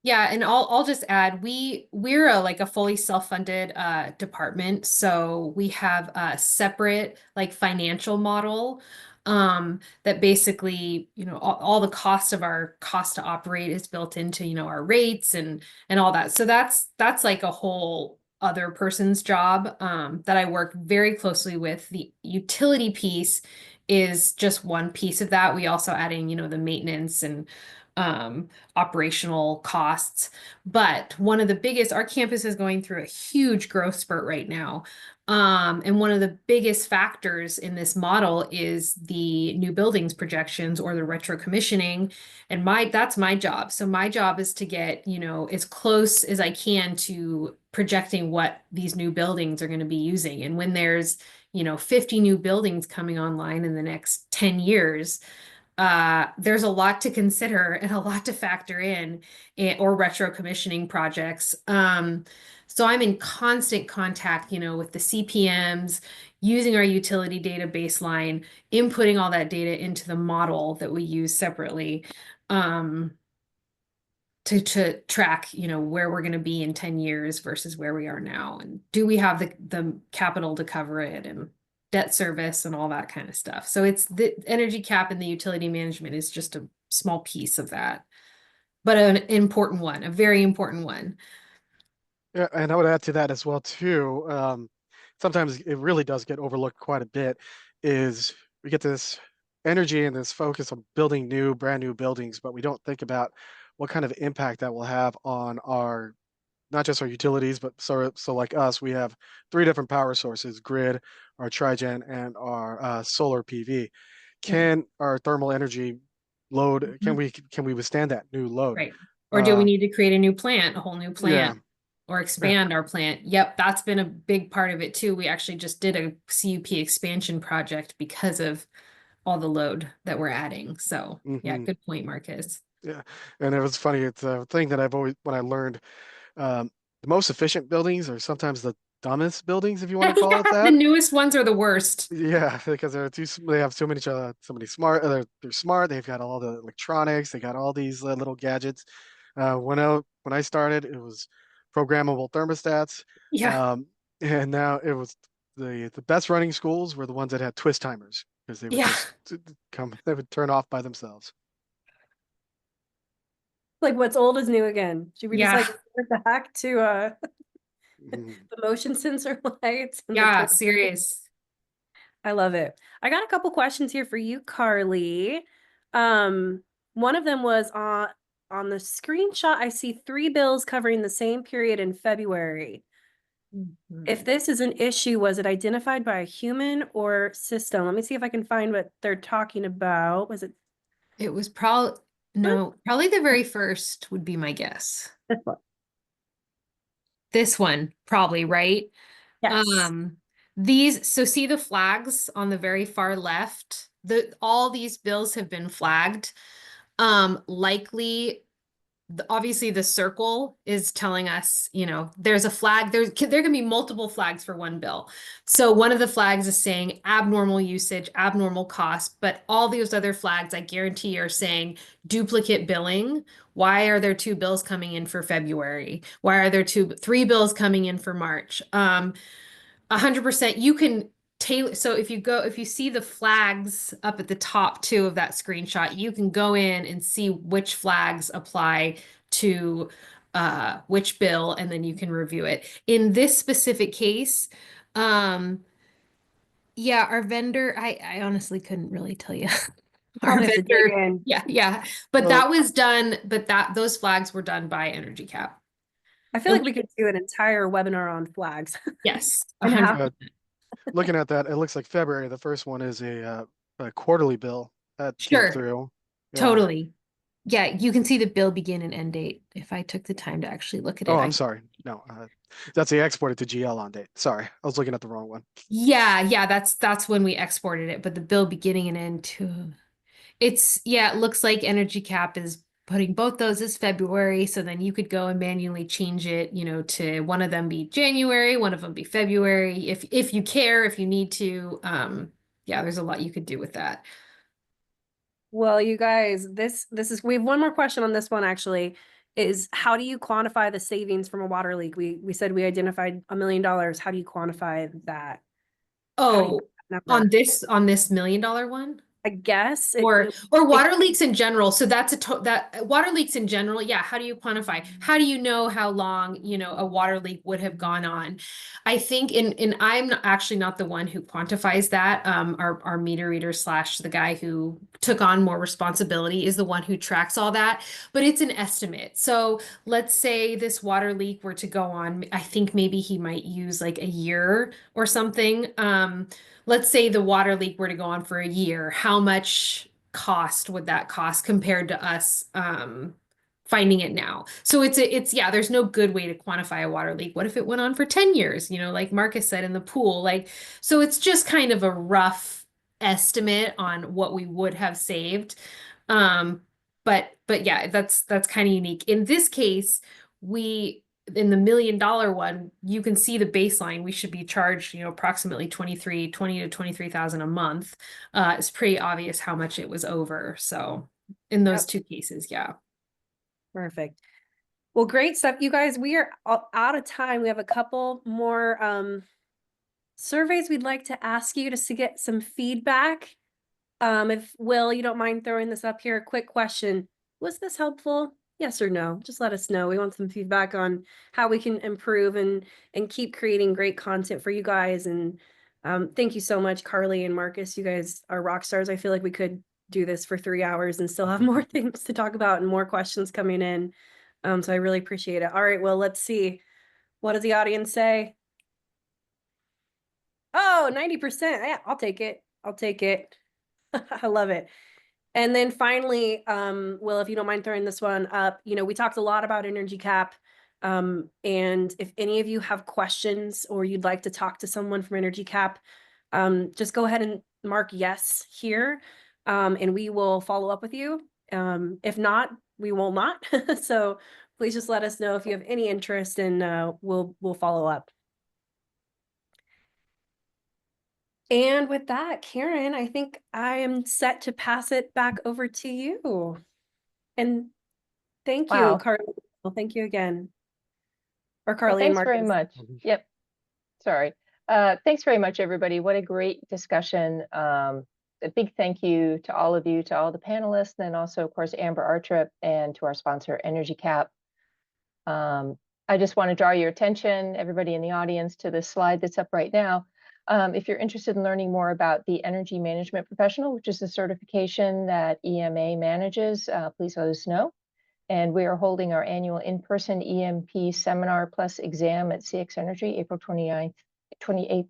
Speaker 5: Yeah, and I'll just add we're a fully self-funded department, so we have a separate financial model that basically all the cost of our cost to operate is built into our rates and all that. So that's like a whole other person's job that I work very closely with. The utility piece is just one piece of that. We also add in the maintenance and operational costs. But one of the biggest, our campus is going through a huge growth spurt right now. And one of the biggest factors in this model is the new buildings projections or the retro commissioning. And that's my job. So my job is to get, as close as I can to projecting what these new buildings are going to be using. And when there's, 50 new buildings coming online in the next 10 years, there's a lot to consider and a lot to factor in, or retro commissioning projects. So I'm in constant contact, with the CPMs, using our utility data baseline, inputting all that data into the model that we use separately, to track, where we're going to be in 10 years versus where we are now. And do we have the capital to cover it, and debt service and all that kind of stuff. So it's the energy cap and the utility management is just a small piece of that, but an important one, a very important one.
Speaker 4: Yeah, and I would add to that as well too. Sometimes it really does get overlooked quite a bit. Is we get this energy and this focus on building brand new buildings, but we don't think about what kind of impact that will have on our, not just our utilities, but so like us, we have 3 different power sources: grid, our trigen, and our solar PV. Can our thermal energy load, can we withstand that new load?
Speaker 5: Right. Or do we need to create a whole new
Speaker 4: Yeah.
Speaker 5: plant, or expand our plant? Yep, that's been a big part of it too. We actually just did a CUP expansion project because of all the load that we're adding. So yeah, good point, Marcus.
Speaker 4: Yeah, and it was funny. It's a thing that I've always, when I learned, the most efficient buildings are sometimes the dumbest buildings, if you want to call it
Speaker 5: The
Speaker 4: that.
Speaker 5: newest ones are the worst.
Speaker 4: Yeah, because they have so many smart, they're smart. They've got all the electronics. They got all these little gadgets. When I started, it was programmable thermostats.
Speaker 5: Yeah.
Speaker 4: Um, and now it was the best running schools were the ones that had twist timers, because they would
Speaker 5: Yeah.
Speaker 4: just they would turn off by themselves.
Speaker 3: Like what's old is new again. Should we just
Speaker 5: Yeah.
Speaker 3: revert back to
Speaker 4: Mhm.
Speaker 3: the motion sensor lights? And the
Speaker 5: Yeah,
Speaker 3: twist-
Speaker 5: serious.
Speaker 3: I love it. I got a couple questions here for you, Carly. One of them was on the screenshot. I see 3 bills covering the same period in February. If this is an issue, was it identified by a human or system? Let me see if I can find what they're talking about. Was it
Speaker 5: It was probably, no, probably the very first would be my guess.
Speaker 3: this one?
Speaker 5: This one, probably, right?
Speaker 3: Yes.
Speaker 5: So see the flags on the very far left? All these bills have been flagged. Likely, obviously the circle is telling us, there's a flag, there can be multiple flags for one bill. So one of the flags is saying abnormal usage, abnormal cost, but all those other flags, I guarantee, are saying duplicate billing. Why are there 2 bills coming in for February? Why are there 3 bills coming in for March? 100%, you can tailor. So if you see the flags up at the top too of that screenshot, you can go in and see which flags apply to which bill, and then you can review it. In this specific case, yeah, our vendor, I honestly couldn't really tell you. Our
Speaker 3: Probably have to dig
Speaker 5: vendor,
Speaker 3: in.
Speaker 5: yeah. But
Speaker 4: Well,
Speaker 5: that was done, those flags were done by Energy Cap.
Speaker 3: I feel like we could do an entire webinar on flags.
Speaker 5: Yes,
Speaker 3: And how
Speaker 5: 100%.
Speaker 4: looking at that, it looks like February, the first one is a quarterly bill that came
Speaker 5: Sure,
Speaker 4: through. Yeah.
Speaker 5: totally. Yeah, you can see the bill begin and end date if I took the time to actually look at it.
Speaker 4: Oh, I'm sorry. No, that's the exported to GL on date. Sorry, I was looking at the wrong one.
Speaker 5: Yeah, that's when we exported it, but the bill beginning and end too. It looks like Energy Cap is putting both those as February, so then you could go and manually change it, to one of them be January, one of them be February, if you care, if you need to. Yeah, there's a lot you could do with that.
Speaker 3: Well, you guys, this is, we have one more question on this one actually, is how do you quantify the savings from a water leak? We said we identified $1 million. How do you quantify that?
Speaker 5: Oh,
Speaker 3: Number?
Speaker 5: on this $1 million one?
Speaker 3: I guess.
Speaker 5: Or water leaks in general. So that's that water leaks in general. Yeah. How do you quantify? How do you know how long, a water leak would have gone on? I think I'm actually not the one who quantifies that. Our meter reader / the guy who took on more responsibility is the one who tracks all that, but it's an estimate. So let's say this water leak were to go on, I think maybe he might use like a year or something. Let's say the water leak were to go on for a year. How much cost would that cost compared to us finding it now? So yeah, there's no good way to quantify a water leak. What if it went on for 10 years, like Marcus said in the pool? So it's just kind of a rough estimate on what we would have saved. But yeah, that's kind of unique. In this case, in the $1 million one, you can see the baseline. We should be charged, approximately 20 to 23,000 a month. It's pretty obvious how much it was over. So in those two cases, yeah.
Speaker 3: Perfect. Well, great stuff, you guys. We are out of time. We have a couple more surveys we'd like to ask you just to get some feedback. If Will, you don't mind throwing this up here, a quick question. Was this helpful? Yes or no? Just let us know. We want some feedback on how we can improve and keep creating great content for you guys. And thank you so much, Carly and Marcus. You guys are rock stars. I feel like we could do this for 3 hours and still have more things to talk about and more questions coming in. So I really appreciate it. All right, well, let's see. What does the audience say? Oh, 90%. Yeah, I'll take it. I'll take it. I love it. And then finally, Will, if you don't mind throwing this one up, we talked a lot about Energy Cap. And if any of you have questions or you'd like to talk to someone from Energy Cap, just go ahead and mark yes here, and we will follow up with you. If not, we will not. So please just let us know if you have any interest, and we'll follow up. And with that, Karen, I think I am set to pass it back over to you. And thank you,
Speaker 2: Wow.
Speaker 3: Carly. Well, thank you again. Or
Speaker 2: Well,
Speaker 3: Carly and
Speaker 2: thanks very
Speaker 3: Marcus.
Speaker 2: much. Yep. Sorry. Thanks very much, everybody. What a great discussion. A big thank you to all of you, to all the panelists, and then also, of course, Amber Artrip, and to our sponsor, Energy Cap. I just want to draw your attention, everybody in the audience, to this slide that's up right now. If you're interested in learning more about the Energy Management Professional, which is a certification that EMA manages, please let us know. And we are holding our annual in-person EMP seminar plus exam at CX Energy, April 28th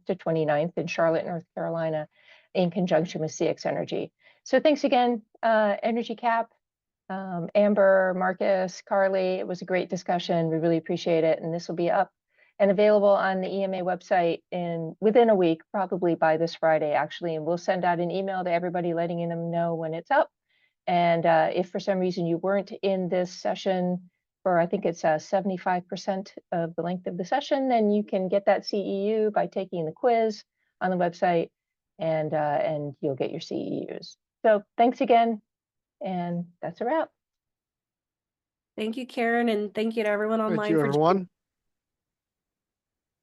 Speaker 2: to 29th in Charlotte, North Carolina, in conjunction with CX Energy. So thanks again, Energy Cap, Amber, Marcus, Carly. It was a great discussion. We really appreciate it. And this will be up and available on the EMA website within a week, probably by this Friday, actually. And we'll send out an email to everybody letting them know when it's up. And if for some reason you weren't in this session for, I think it's 75% of the length of the session, then you can get that CEU by taking the quiz on the website, and you'll get your CEUs. So thanks again, and that's a wrap.
Speaker 3: Thank you, Karen, and thank you to everyone online
Speaker 4: Thank you,
Speaker 3: for
Speaker 4: everyone.